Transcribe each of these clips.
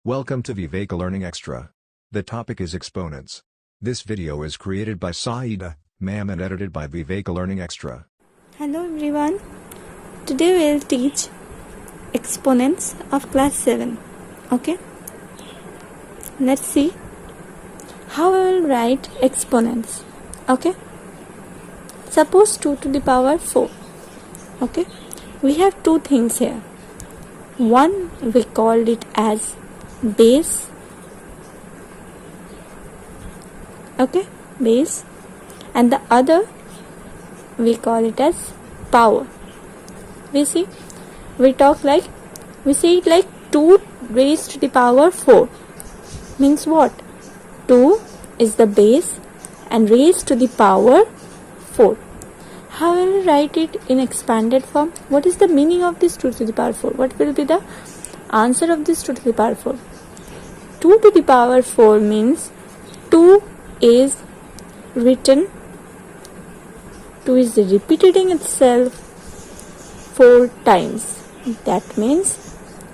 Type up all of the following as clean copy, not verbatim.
Welcome to Viveka Learning Extra. The topic is exponents. This video is created by Saida, ma'am, and edited by Viveka Learning Extra. Hello everyone. Today we will teach exponents of class 7. Okay? Let's see how we will write exponents. Okay? Suppose 2 to the power 4. Okay? We have two things here. One we called it as base. Okay? Base. And the other we call it as power. We say it like 2 raised to the power 4. Means what? 2 is the base and raised to the power 4. How will we write it in expanded form? What is the meaning of this 2 to the power 4? What will be the answer of this 2 to the power 4? 2 to the power 4 means 2 is repeating itself 4 times. That means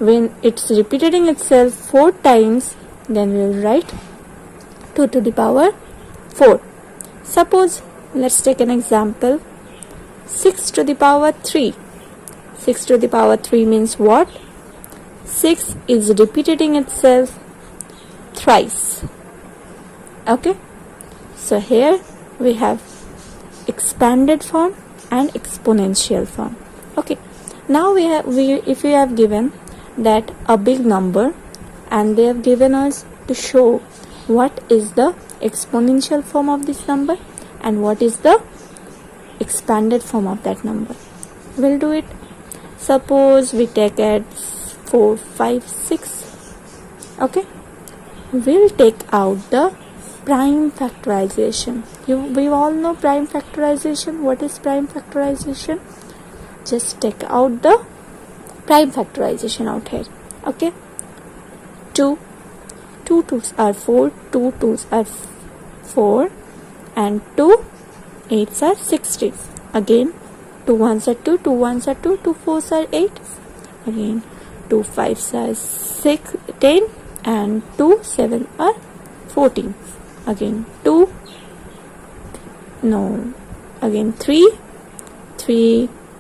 when it's repeating itself 4 times, then we will write 2 to the power 4. Suppose, let's take an example. 6 to the power 3. 6 to the power 3 means what? 6 is repeating itself thrice. Okay? So here we have expanded form and exponential form. Okay. Now if we have given that a big number and they have given us to show what is the exponential form of this number and what is the expanded form of that number. We'll do it. Suppose we take it 4, 5, 6. Okay. We'll take out the prime factorization. We all know prime factorization. What is prime factorization? Just take out the prime factorization out here. Okay. 2 2's are 4, 2 2's are 4, and 2 8's are 16. Again, 2 1's are 2, 2 1's are 2, 2 4's are 8. Again, 2 5's are 10, and 2 7 are 14. Again, 3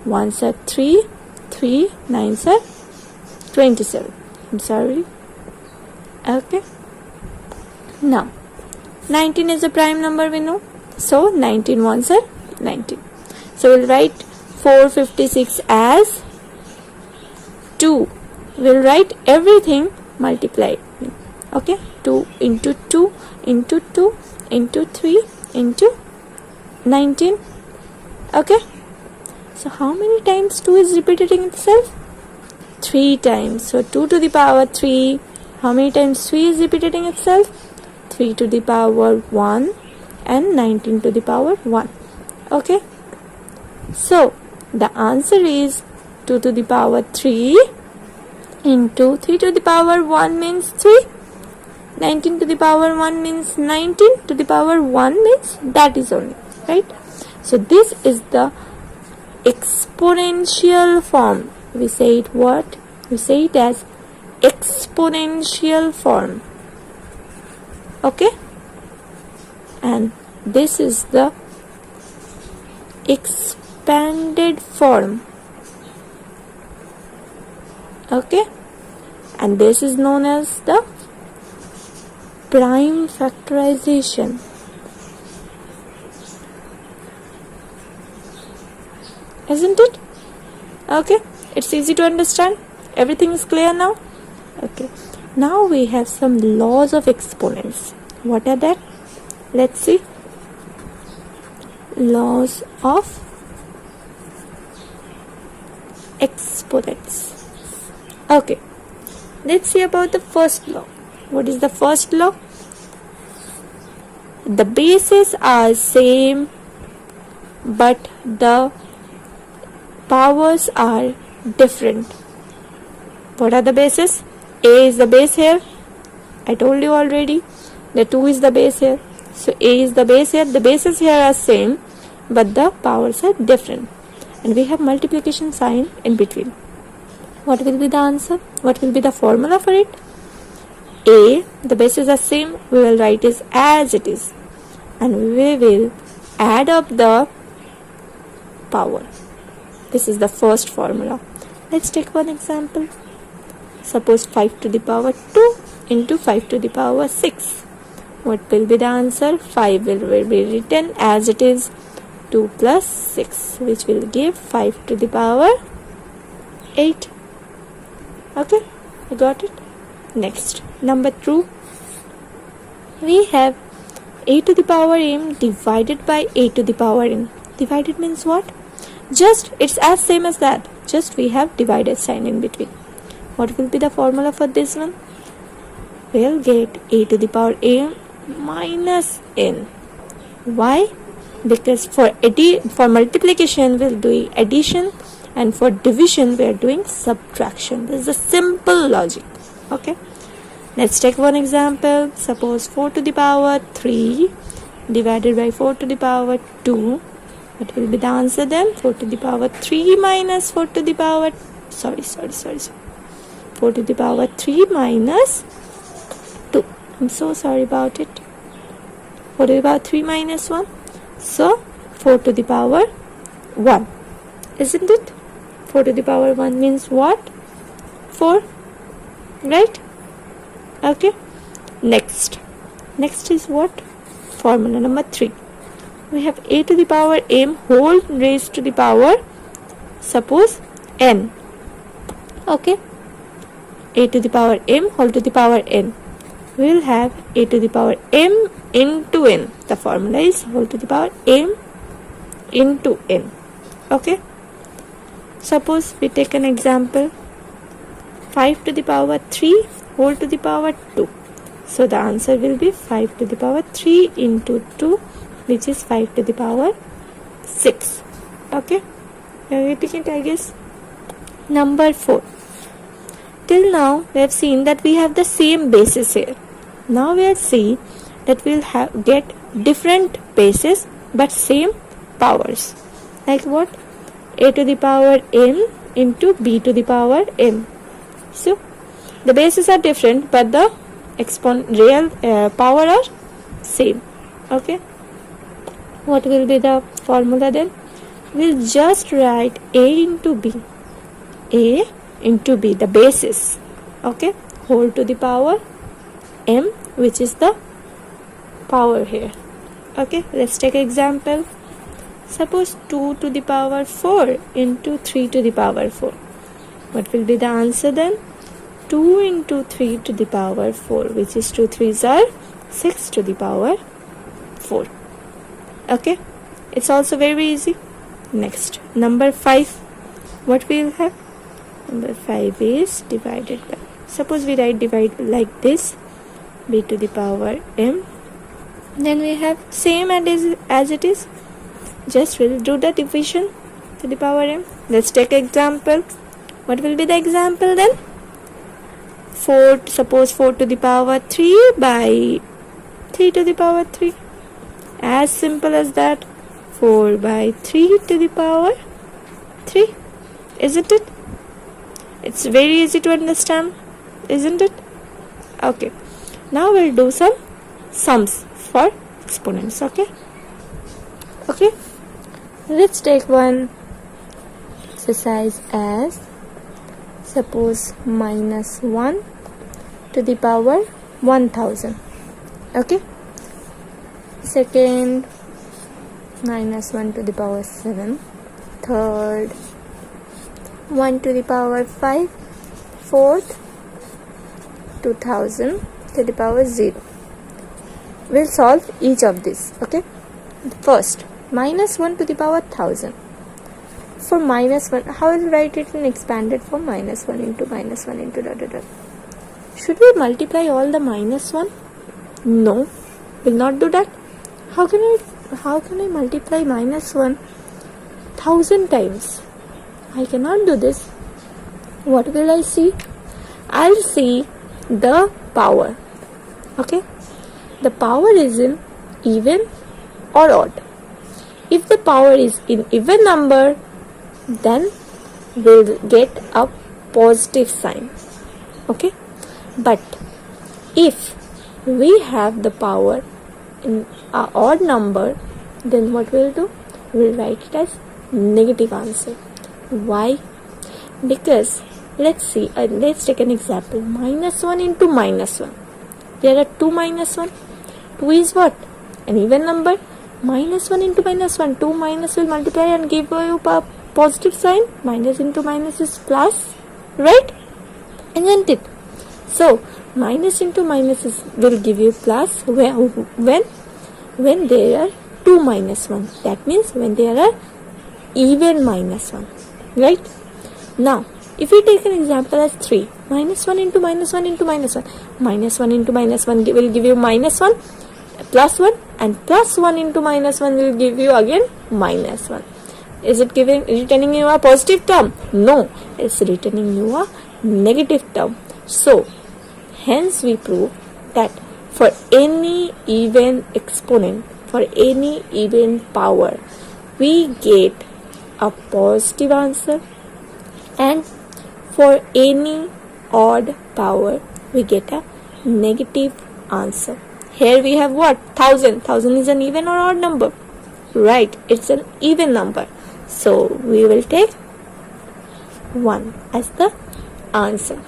1's are 3, 3 9's are 27. I'm sorry. Okay. Now, 19 is a prime number, we know. So, 19 ones are 19. So, we'll write 456 as 2. We'll write everything multiplied. Okay. 2 into 2 into 2 into 3 into 19. Okay. So, how many times 2 is repeating itself? 3 times. So, 2 to the power 3. How many times 3 is repeating itself? 3 to the power 1 and 19 to the power 1. Okay. So, the answer is 2 to the power 3 into 3 to the power 1 means 3. 19 to the power 1 means 19. To the power 1 means that is only. Right. So, this is the exponential form. We say it what? We say it as exponential form. Okay. And this is the expanded form. Okay. And this is known as the prime factorization. Isn't it? Okay. It's easy to understand. Everything is clear now? Okay. Now we have some laws of exponents. What are that? Let's see. Laws of exponents. Okay. Let's see about the first law. What is the first law? The bases are same, but the powers are different. What are the bases? A is the base here. I told you already. The 2 is the base here. So A is the base here. The bases here are same, but the powers are different. And we have multiplication sign in between. What will be the answer? What will be the formula for it? a, the bases are same, we will write it as it is, and we will add up the power. This is the first formula. Let's take one example. Suppose 5 to the power 2 into 5 to the power 6. What will be the answer? 5 will be written as it is, 2 plus 6, which will give 5 to the power 8. Okay, you got it? Next, number 2. We have a to the power m divided by a to the power n. Divided means what? Just, it's as same as that. Just we have divided sign in between. What will be the formula for this one? We'll get a to the power m minus n. Why? Because for multiplication we'll do addition, and for division we are doing subtraction. This is a simple logic. Okay, let's take one example. Suppose 4 to the power 3 divided by 4 to the power 2. What will be the answer then? 4 to the power 3 minus 4 to the power 4 to the power 3 minus 2. I'm so sorry about it. 4 to the power 3 minus 1. So 4 to the power 1. Isn't it? 4 to the power 1 means what? 4. Right? Okay. Next is what? Formula number 3. We have a to the power m whole raised to the power, suppose, n. Okay. A to the power m whole to the power n. We will have a to the power m into n. The formula is whole to the power m into n. Okay. Suppose we take an example. 5 to the power 3 whole to the power 2. So the answer will be 5 to the power 3 into 2, which is 5 to the power 6. Okay, you're getting it, I guess. Number 4. Till now we have seen that we have the same basis here. Now we will see that we'll get different bases but same powers. Like what? A to the power m into b to the power m. So the bases are different but the real power are same. Okay, what will be the formula then? We'll just write a into b, the basis. Okay, whole to the power m, which is the power here. Okay, let's take example. Suppose 2 to the power 4 into 3 to the power 4. What will be the answer then? 2 into 3 to the power 4, which is 2 3s are 6 to the power 4. Okay, it's also very easy. Next, number 5. What we will have? Number 5 is divided by. Suppose we write divide like this, b to the power m. Then we have same as it is. Just we'll do the division to the power m. Let's take example. What will be the example then? 4. Suppose 4 to the power 3 by 3 to the power 3. As simple as that. 4 by 3 to the power 3. Isn't it? It's very easy to understand, isn't it? Okay. Now we'll do some sums for exponents. Okay. Okay. Let's take one exercise as suppose minus 1 to the power 1000. Okay. Second, minus 1 to the power 7. Third, 1 to the power 5. Fourth, 2000 to the power 0. We'll solve each of these. Okay. First, minus 1 to the power 1000. For minus 1, how will we write it in expanded form? Minus 1 into da. Should we multiply all the minus 1? No, will not do that. How can I multiply minus 1 1000 times? I cannot do this. What will I see? I'll see the power. Okay, the power is in even or odd. If the power is in even number, then we'll get a positive sign. Okay, but If we have the power in an odd number, then what we'll do? We'll write it as negative answer. Why? Because let's take an example. -1 into -1. There are 2 minus 1. 2 is what? An even number. -1 into -1. 2 minus will multiply and give you a positive sign. Minus into minus is plus. Right? Isn't it? So, minus into minus will give you plus when there are 2 minus 1. That means when there are even -1. Right? Now, if we take an example as 3, -1 into -1 into -1. -1 into -1 will give you -1, +1, and +1 into -1 will give you again -1. Is it returning you a positive term? No, it's returning you a negative term. So, hence we prove that for any even exponent, for any even power, we get a positive answer, and for any odd power, we get a negative answer. Here we have what? 1000. 1000 is an even or odd number? Right, it's an even number. So we will take 1 as the answer.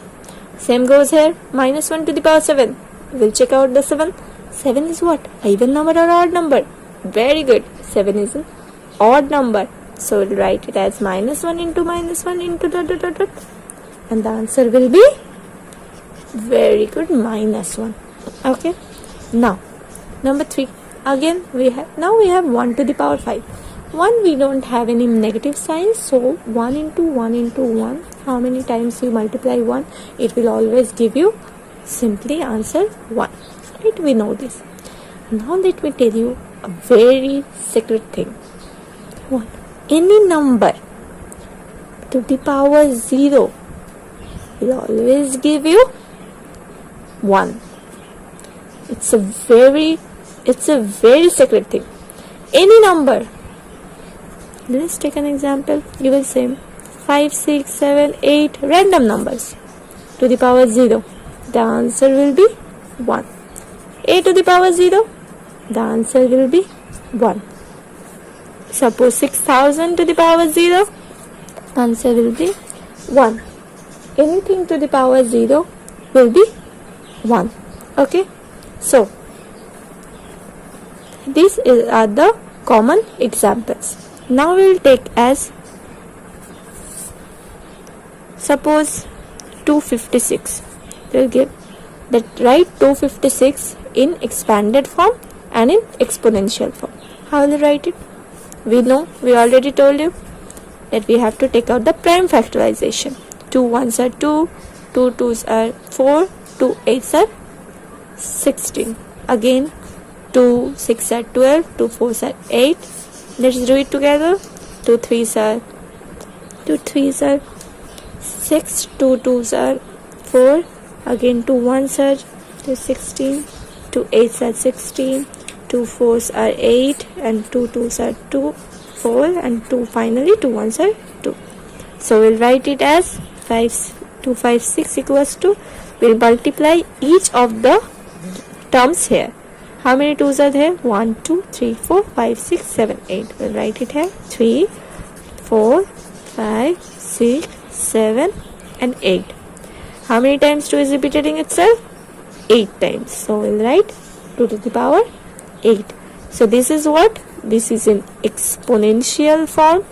Same goes here. -1 to the power 7. We'll check out the 7. 7 is what? Even number or odd number? Very good. 7 is an odd number. So we'll write it as -1 into -1 into ... And the answer will be very good, -1. Okay. Now, number 3. Again, we have 1 to the power 5. 1, we don't have any negative signs, so 1 into 1 into 1. How many times you multiply 1? It will always give you simply answer 1. Right? We know this. Now let me tell you a very secret thing. What? Any number to the power 0 will always give you 1. It's a very secret thing. Any number. Let's take an example. You will say 5, 6, 7, 8 random numbers to the power 0. The answer will be 1. A to the power 0. The answer will be 1. Suppose 6000 to the power 0. Answer will be 1. Anything to the power 0 will be 1. Okay. So, these are the common examples. Now we will take as, suppose 256. We will give that, write 256 in expanded form and in exponential form. How will you write it? We know, we already told you that we have to take out the prime factorization. 2 1s are 2, 2 2s are 4, 2 8s are 16. Again, 2 6 are 12, 2 4s are 8. Let's do it together. 2 3s are 6, 2 2s are 4. Again, 2 1s are 16, 2 8s are 16, 2 4s are 8, and 2 2s are 4, and 2 finally 2 1s are 2. So we'll write it as 256 equals to, we'll multiply each of the terms here. How many 2s are there? 1, 2, 3, 4, 5, 6, 7, 8. We'll write it here. 3, 4, 5, 6, 7, and 8. How many times 2 is repeating itself? 8 times. So we'll write 2 to the power 8. So this is what? This is in exponential form.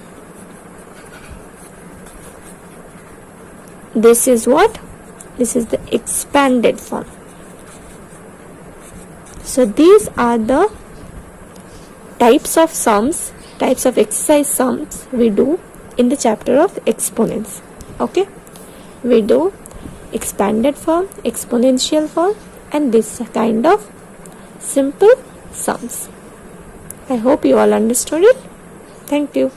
This is what? This is the expanded form. So these are the types of exercise sums we do in the chapter of exponents. Okay, we do expanded form, exponential form, and this kind of simple sums. I hope you all understood it. Thank you.